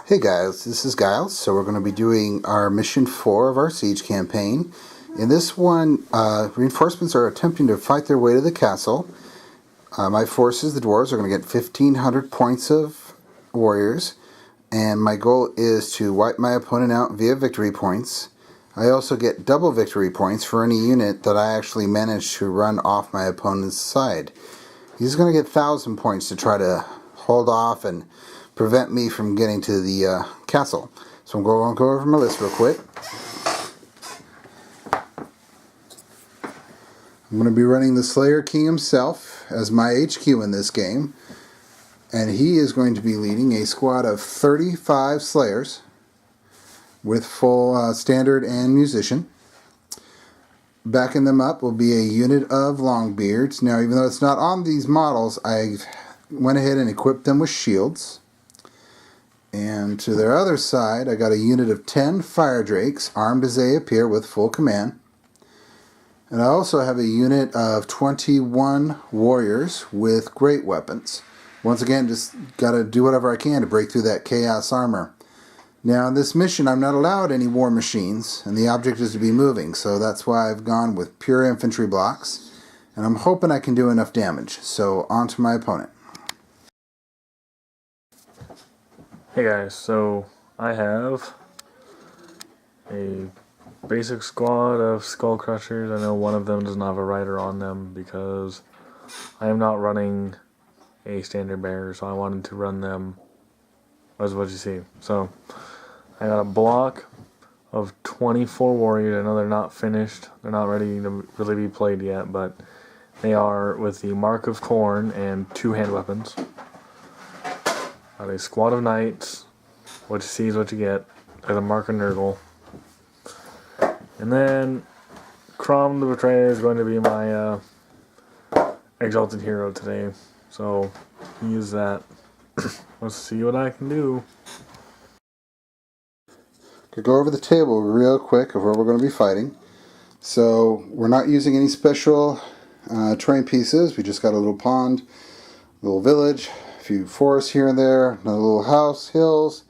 Hey guys, this is Giles. So we're going to be doing our mission 4 of our siege campaign. In this one, reinforcements are attempting to fight their way to the castle. My forces, the dwarves, are going to get 1,500 points of warriors, and my goal is to wipe my opponent out via victory points. I also get double victory points for any unit that I actually manage to run off my opponent's side. He's going to get 1,000 points to try to hold off and prevent me from getting to the castle. So I'm going to go over my list real quick. I'm going to be running the Slayer King himself as my HQ in this game. And he is going to be leading a squad of 35 Slayers with full standard and musician. Backing them up will be a unit of Longbeards. Now, even though it's not on these models, I went ahead and equipped them with shields. And to their other side, I got a unit of 10 Fire Drakes, armed as they appear with full command. And I also have a unit of 21 Warriors with great weapons. Once again, just got to do whatever I can to break through that Chaos armor. Now, in this mission, I'm not allowed any war machines, and the object is to be moving, so that's why I've gone with pure infantry blocks. And I'm hoping I can do enough damage. So, on to my opponent. Hey guys, so I have a basic squad of Skull Crushers. I know one of them doesn't have a rider on them because I am not running a standard bearer, so I wanted to run them as what you see. So I got a block of 24 warriors. I know they're not finished, they're not ready to really be played yet, but they are with the Mark of Khorne and 2 hand weapons. Got a squad of knights. What you see is what you get. There's a Mark of Nurgle. And then Crom the Betrayer is going to be my exalted hero today. So use that. Let's see what I can do. Could go over the table real quick of where we're going to be fighting. So we're not using any special terrain pieces. We just got a little pond, a little village, a few forests here and there, another little house, hills.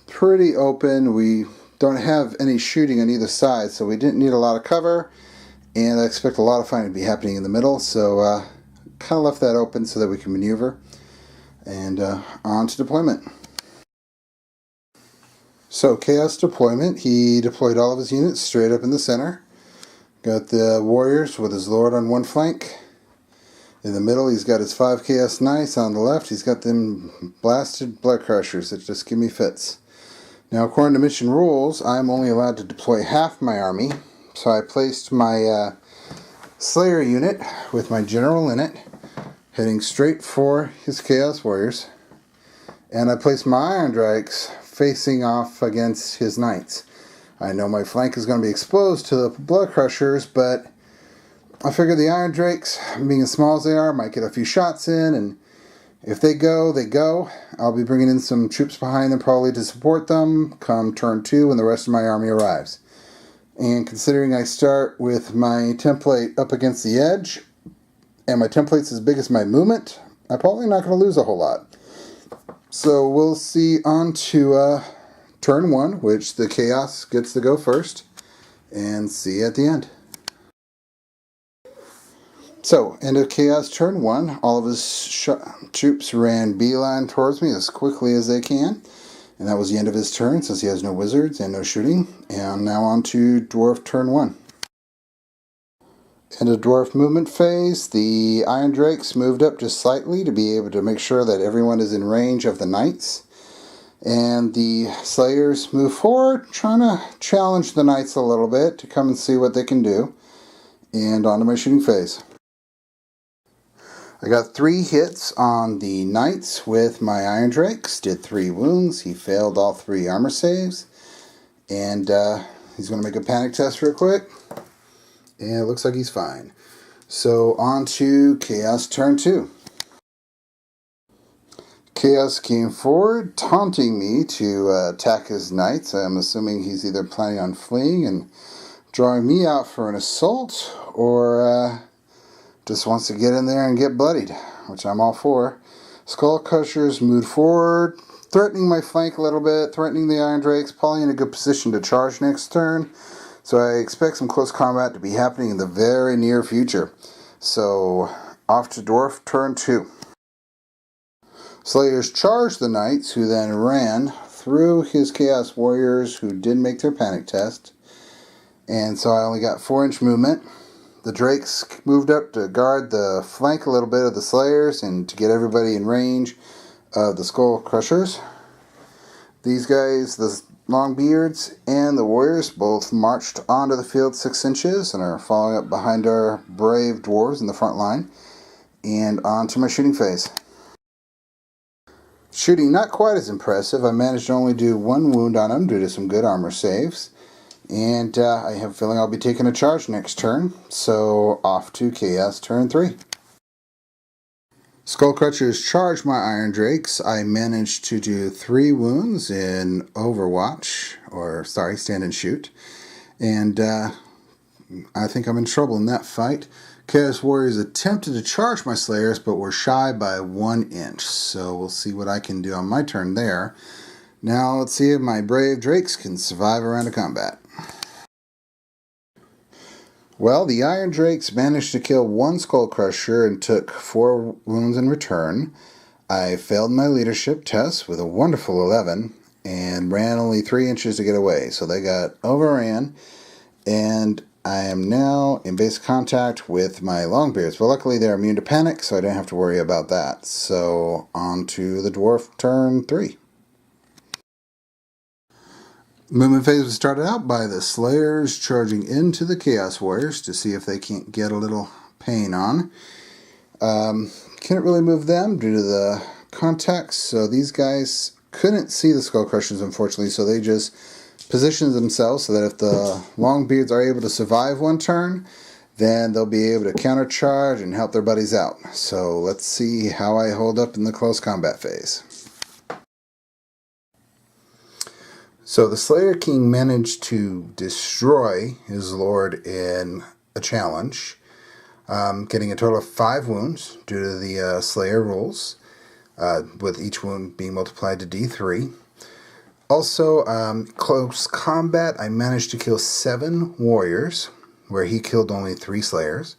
Pretty open. We don't have any shooting on either side, so we didn't need a lot of cover, and I expect a lot of fighting to be happening in the middle, so kind of left that open so that we can maneuver. And on to deployment. So Chaos deployment, he deployed all of his units straight up in the center. Got the warriors with his lord on one flank. In the middle, he's got his 5 Chaos Knights. On the left, he's got them blasted blood crushers that just give me fits. Now, according to mission rules, I'm only allowed to deploy half my army. So I placed my Slayer unit with my general in it, heading straight for his Chaos Warriors. And I placed my Iron Drakes facing off against his Knights. I know my flank is going to be exposed to the blood crushers, but I figure the Iron Drakes, being as small as they are, might get a few shots in, and if they go, they go. I'll be bringing in some troops behind them probably to support them come turn 2 when the rest of my army arrives. And considering I start with my template up against the edge, and my template's as big as my movement, I'm probably not going to lose a whole lot. So we'll see on to turn 1, which the Chaos gets to go first, and see you at the end. So, end of Chaos turn 1, all of his troops ran beeline towards me as quickly as they can. And that was the end of his turn, since he has no wizards and no shooting. And now on to Dwarf turn 1. End of Dwarf movement phase, the Iron Drakes moved up just slightly to be able to make sure that everyone is in range of the Knights. And the Slayers move forward, trying to challenge the Knights a little bit to come and see what they can do. And on to my shooting phase. I got 3 hits on the Knights with my Iron Drakes, did 3 wounds. He failed all 3 armor saves. And he's going to make a panic test real quick. And it looks like he's fine. So on to Chaos turn 2. Chaos came forward, taunting me to attack his Knights. I'm assuming he's either planning on fleeing and drawing me out for an assault, or just wants to get in there and get bloodied, which I'm all for. Skull Crushers moved forward, threatening my flank a little bit, threatening the Iron Drakes, probably in a good position to charge next turn. So I expect some close combat to be happening in the very near future. So off to Dwarf turn 2. Slayers charged the Knights, who then ran through his Chaos Warriors, who did make their panic test. And so I only got 4-inch movement. The Drakes moved up to guard the flank a little bit of the Slayers and to get everybody in range of the Skull Crushers. These guys, the Longbeards and the Warriors, both marched onto the field 6 inches and are following up behind our brave dwarves in the front line. And on to my shooting phase. Shooting not quite as impressive. I managed to only do 1 wound on him due to some good armor saves. And I have a feeling I'll be taking a charge next turn, so off to Chaos turn 3. Skullcrutchers charged my Iron Drakes. I managed to do 3 wounds in Overwatch, Stand and Shoot. And I think I'm in trouble in that fight. Chaos Warriors attempted to charge my Slayers, but were shy by 1 inch. So we'll see what I can do on my turn there. Now let's see if my brave Drakes can survive a round of combat. Well, the Iron Drakes managed to kill 1 Skullcrusher and took 4 wounds in return. I failed my leadership test with a wonderful 11 and ran only 3 inches to get away. So they got overran, and I am now in base contact with my Longbeards. But luckily they're immune to panic, so I don't have to worry about that. So on to the Dwarf turn 3. Movement phase was started out by the Slayers charging into the Chaos Warriors to see if they can't get a little pain on. Couldn't really move them due to the context, so these guys couldn't see the Skullcrushers, unfortunately, so they just positioned themselves so that if the Longbeards are able to survive 1 turn, then they'll be able to countercharge and help their buddies out. So let's see how I hold up in the close combat phase. So the Slayer King managed to destroy his lord in a challenge, getting a total of 5 wounds due to the Slayer rules, with each wound being multiplied to D3. Also, close combat, I managed to kill 7 warriors, where he killed only 3 Slayers.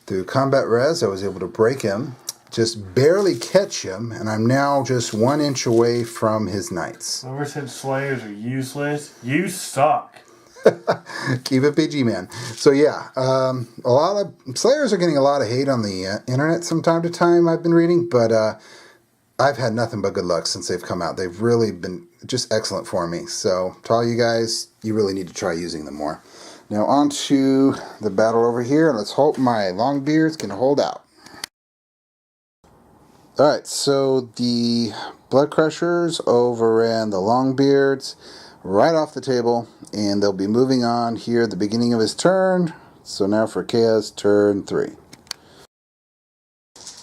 Through combat res, I was able to break him, just barely catch him, and I'm now just 1 inch away from his knights. Ever since Slayers are useless, you suck. Keep it PG, man. So yeah, a lot of Slayers are getting a lot of hate on the internet from time to time, I've been reading, but I've had nothing but good luck since they've come out. They've really been just excellent for me. So to all you guys, you really need to try using them more. Now on to the battle over here. Let's hope my Longbeards can hold out. Alright, so the Blood Crushers overran the Longbeards right off the table, and they'll be moving on here at the beginning of his turn. So now for Chaos turn 3.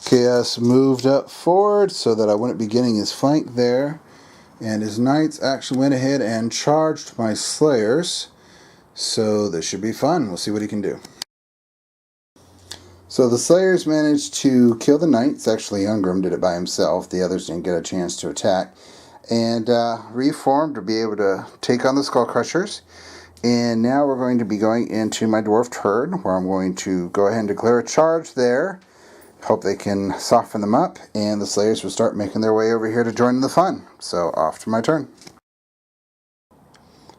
Chaos moved up forward so that I wouldn't be getting his flank there, and his Knights actually went ahead and charged my Slayers, so this should be fun. We'll see what he can do. So the Slayers managed to kill the Knights. Actually, Ungrim did it by himself. The others didn't get a chance to attack. And reformed to be able to take on the Skullcrushers. And now we're going to be going into my Dwarf turn, where I'm going to go ahead and declare a charge there. Hope they can soften them up, and the Slayers will start making their way over here to join in the fun. So off to my turn.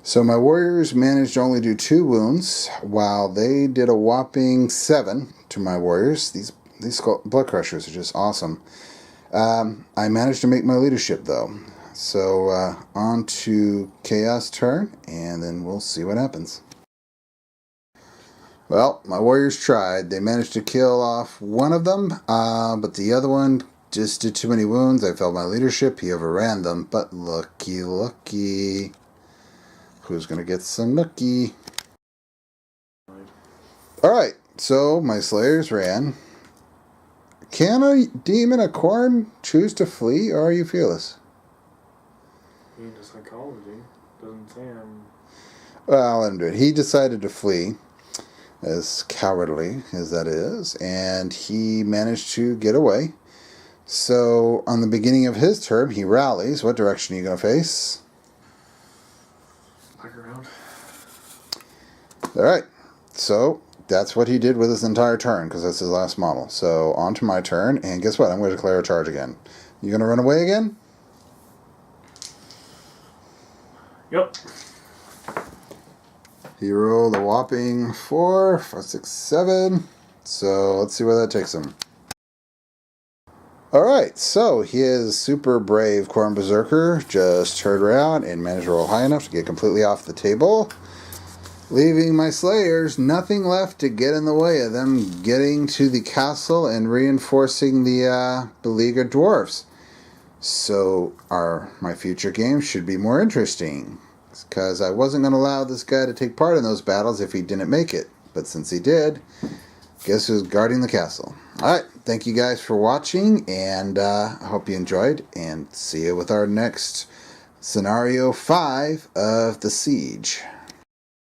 So my Warriors managed to only do 2 wounds, while they did a whopping 7 to my Warriors. These Blood Crushers are just awesome. I managed to make my leadership, though. So on to Chaos turn, and then we'll see what happens. Well, my Warriors tried. They managed to kill off one of them, but the other one just did too many wounds. I failed my leadership. He overran them, but lucky. Who's going to get some nookie? Alright, so my Slayers ran. Can a demon, a Khorne, choose to flee, or are you fearless? Into psychology. Doesn't say I'm... Well, I'll let him do it. He decided to flee, as cowardly as that is, and he managed to get away. So on the beginning of his turn, he rallies. What direction are you going to face? Back around. All right. So that's what he did with his entire turn, because that's his last model. So on to my turn, and guess what? I'm going to declare a charge again. You going to run away again? Yep. He rolled a whopping 4, 5, 6, 7. So let's see where that takes him. Alright, so his super brave Khorne Berserker just turned around and managed to roll high enough to get completely off the table, leaving my Slayers nothing left to get in the way of them getting to the castle and reinforcing the beleaguered dwarves. So my future games should be more interesting, because I wasn't going to allow this guy to take part in those battles if he didn't make it. But since he did, guess who's guarding the castle? Alright, thank you guys for watching, and I hope you enjoyed, and see you with our next Scenario 5 of The Siege.